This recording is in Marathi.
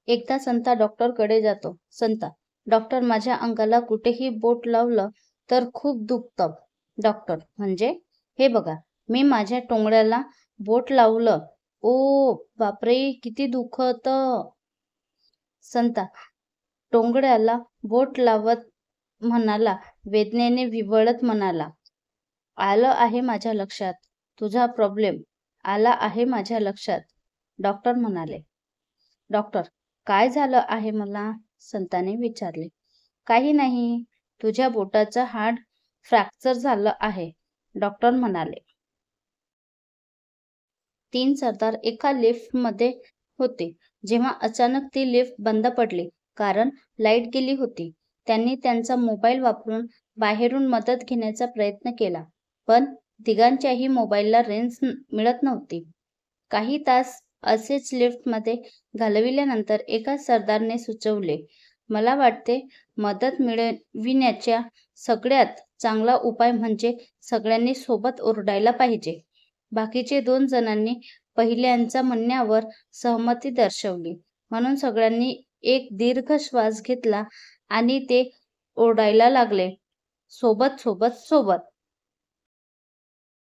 एकदा संता डॉक्टरकडे जातो. संता, डॉक्टर, माझ्या अंगाला कुठेही बोट लावलं तर खूप दुखतं. डॉक्टर, म्हणजे? हे बघा, मी माझ्या टोंगळ्याला बोट लावलं. ओ बापरे, किती दुखतं. संता टोंगळ्याला बोट लावत म्हणाला, वेदनेने विव्हळत म्हणाला, आलं आहे माझ्या लक्षात. तुझा प्रॉब्लेम आला आहे माझ्या लक्षात. डॉक्टर म्हणाले. डॉक्टर, काय झालं आहे मला? संताने विचारले. काही नाही, तुझ्या बोटाचं हाड फ्रॅक्चर झालं आहे. डॉक्टर म्हणाले. 3 सरदार एका लिफ्टमध्ये होते जेव्हा अचानक ती लिफ्ट बंद पडली, कारण लाईट गेली होती. त्यांनी त्यांचा मोबाईल वापरून बाहेरून मदत घेण्याचा प्रयत्न केला, पण तिघांच्याही मोबाईलला रेंज मिळत नव्हती. काही तास असेच लिफ्टमध्ये घालविल्यानंतर एका सरदारने सुचवले, मला वाटते मदत मिळविण्याचा सगळ्यात चांगला उपाय म्हणजे सगळ्यांनी सोबत ओरडायला पाहिजे. बाकीचे 2 जणांनी पहिल्यांच्या म्हणण्यावर सहमती दर्शवली, म्हणून सगळ्यांनी एक दीर्घ श्वास घेतला आणि ते ओरडायला लागले, सोबत सोबत सोबत.